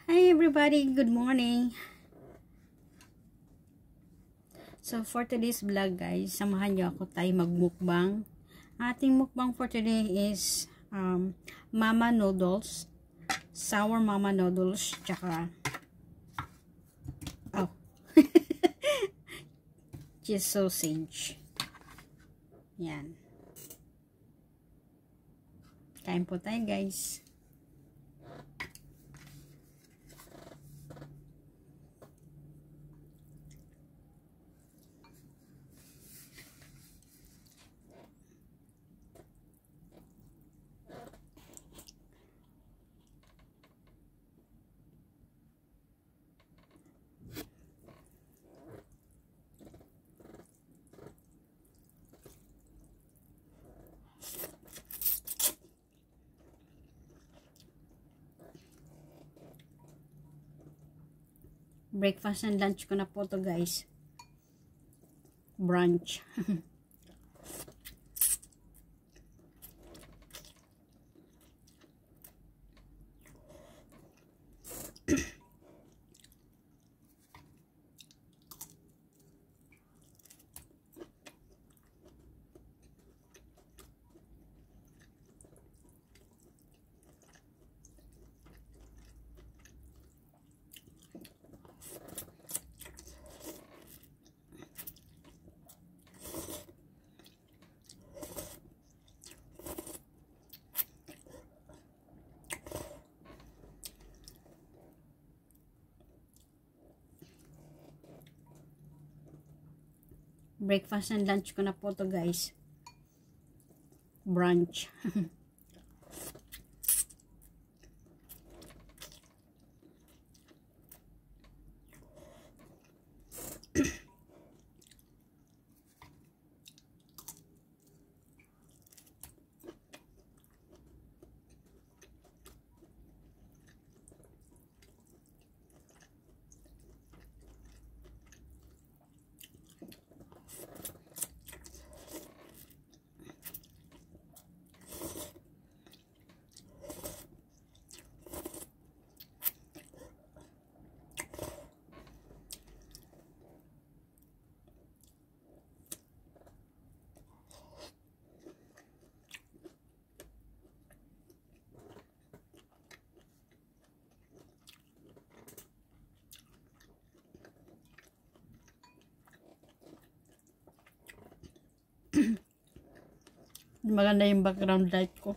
Hi everybody, good morning. So for today's vlog guys, samahan niyo ako tayo magmukbang. Ating mukbang for today is mama noodles, sour mama noodles, tsaka cheese sausage. Yan. Kain po tayo guys. Breakfast and lunch ko na po to guys. Brunch. Breakfast and lunch ko na po to guys. Brunch. Maganda yung background light ko.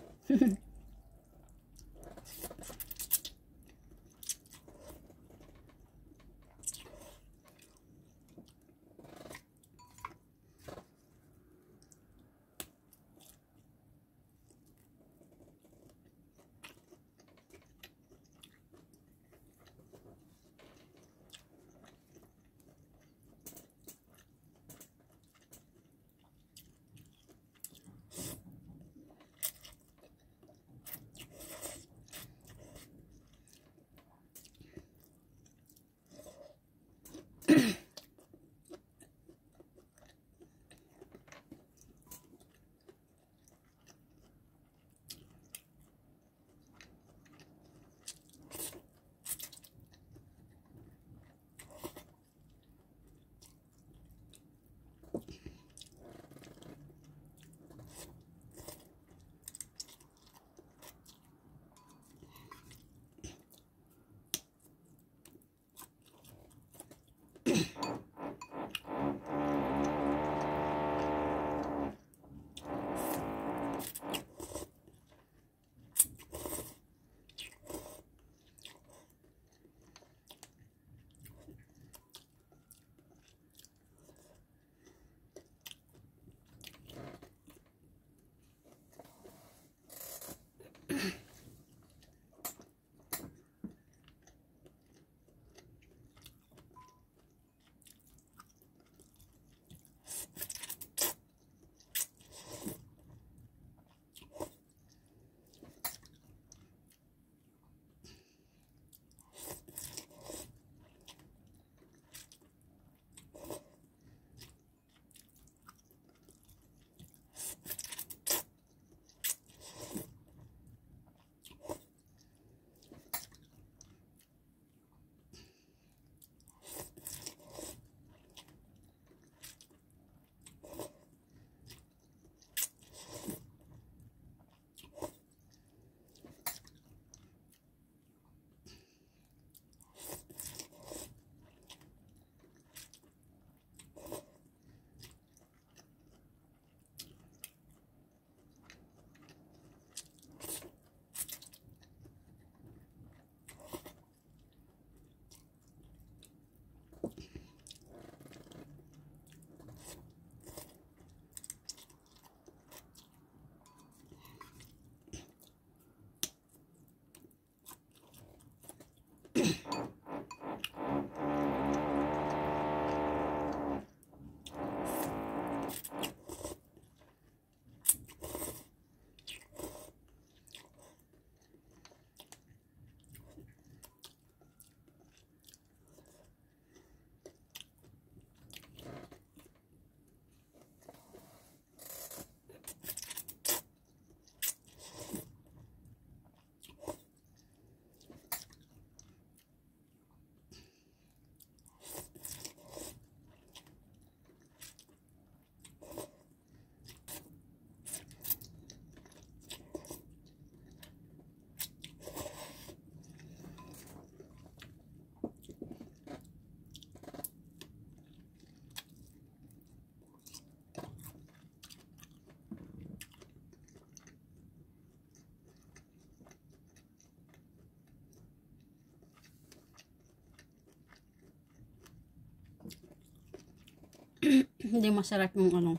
Hindi masarap yung ano,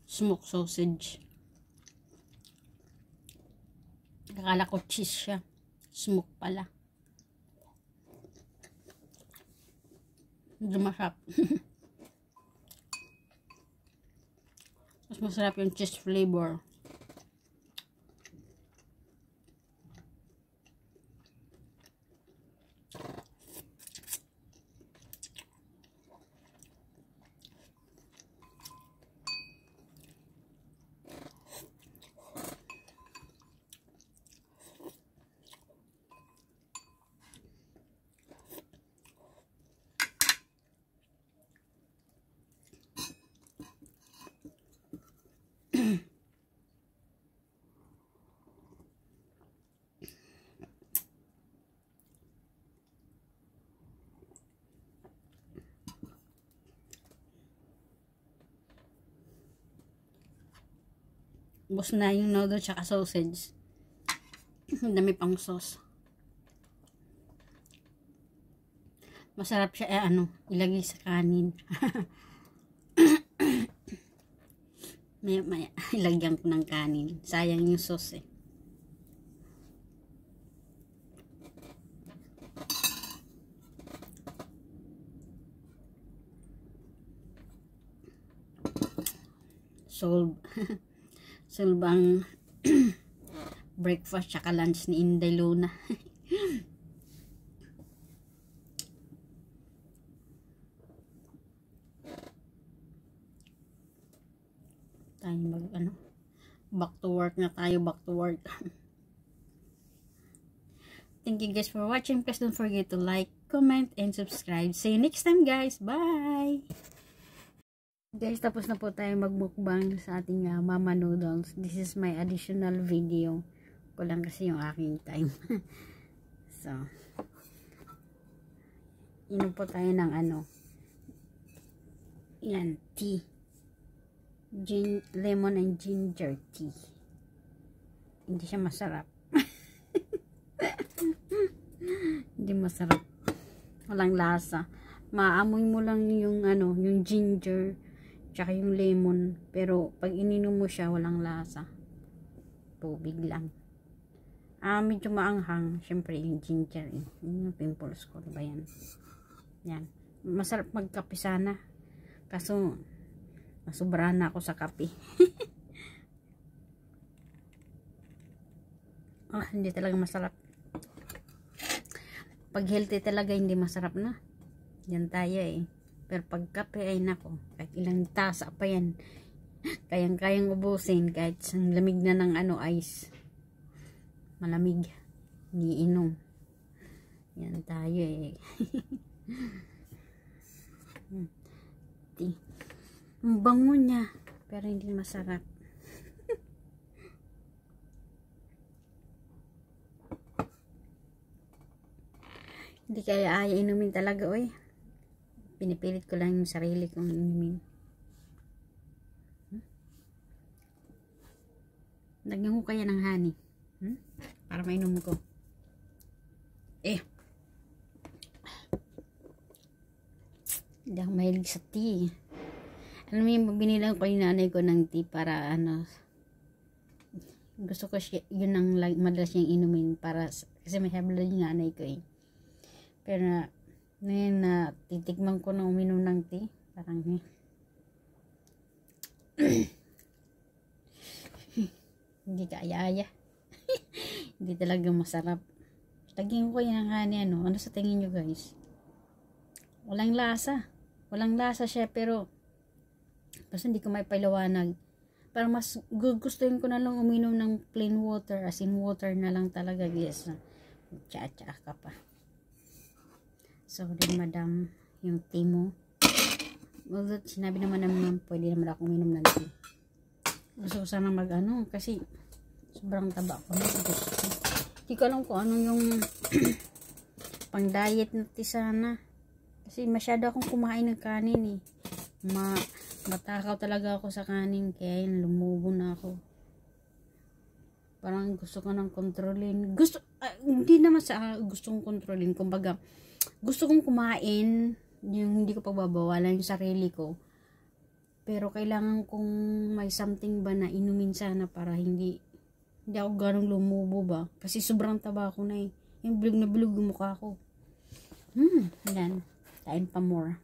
smoked sausage. Akala ko cheese siya. Smoke pala. Hindi masarap. Mas masarap yung cheese flavor. Ubos na yung noodle tsaka sausage. Dami pang sauce. Masarap siya ilagay sa kanin. Maya ilagyan ko ng kanin. Sayang yung sauce eh. Solve. Solve ang breakfast tsaka lunch ni Inday Luna. Tayo back to work na tayo, back to work. Thank you guys for watching. Please don't forget to like, comment, and subscribe. See you next time guys. Bye! Guys, tapos na po tayo magmukbang sa ating mama noodles. This is my additional video. Kulang kasi yung aking time. So, inom po tayo ng yan, tea. Lemon and ginger tea. Hindi siya masarap. Hindi masarap. Walang lasa. Maamoy mo lang yung yung ginger tsaka yung lemon, pero pag ininom mo siya walang lasa, tubig lang. Medyo maanghang syempre yung ginger yung pimples ko, diba yan, masarap magkape sana, kaso masubra na ako sa kape. Hindi talaga masarap. Pag healthy talaga hindi masarap na, yan tayo pero pag kape ay nako, kahit ilang tasa pa yan, kayang ubusin kahit ang lamig na ng ice, malamig, niinom. Yan tayo ang bango niya pero hindi masarap. Hindi kaya inumin talaga pinipilit ko lang yung sarili kong inumin. Lagyan ko kaya ng honey para mainom ko. Hindi ako mahilig sa tea. Alam mo yung binilang ko yung nanay ko ng tea para gusto ko siya, yun ang madalas niyang inumin para kasi may high blood yung nanay ko pero ngayon na titikman ko na uminom ng tea, parang hindi kaya hindi talaga masarap. Lagyan ko yung honey. Ano sa tingin nyo guys? Walang lasa siya, pero basta hindi ko may paliwanag. Parang mas gustuhin ko na lang uminom ng plain water, as in water na lang talaga guys. Tsa-tsa ka pa. Sorry madam, yung tea mo. Although sinabi naman pwede naman ako uminom ng tea. Gusto ko sana kasi sobrang taba ko na. Hindi ko alam kung yung pang diet na tea sana. Kasi masyado akong kumain ng kanin matakaw talaga ako sa kanin, kaya lumubo na ako. Parang gusto ko nang kontrolin. Hindi naman sa gustong kontrolin. Kumbaga, gusto kong kumain yung hindi ko pagbabawalan yung sarili ko. Pero kailangan kong may something ba na inumin sana para hindi ako ganong lumubo ba. Kasi sobrang taba ko na eh. Yung bulog na bulog yung mukha ko. Yan. Kain pa more.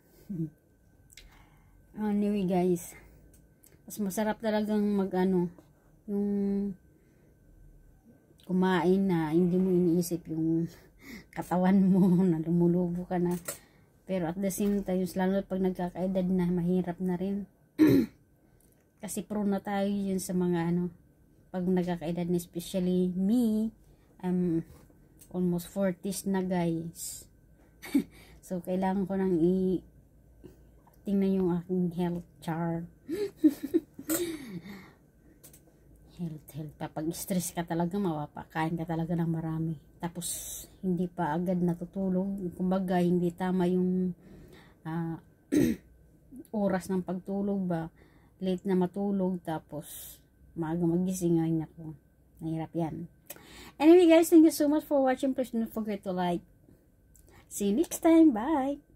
Anyway guys. Mas masarap talagang yung kumain na hindi mo iniisip yung katawan mo na lumulubo ka na. Pero at the same time, lalo pag nagkakaedad na, mahirap na rin. Kasi prone na tayo yun sa mga pag nagkakaedad na, especially me, I'm almost 40s na guys. So kailangan ko nang tingnan yung aking health chart. health. Kapag stress ka talaga, mapapakain ka talaga ng marami. Tapos hindi pa agad natutulog. Kumbaga hindi tama yung oras ng pagtulog ba, late na matulog, tapos maaga magising. Ay nako, nahirap yan. Anyway guys, thank you so much for watching. Please don't forget to like. See you next time. Bye.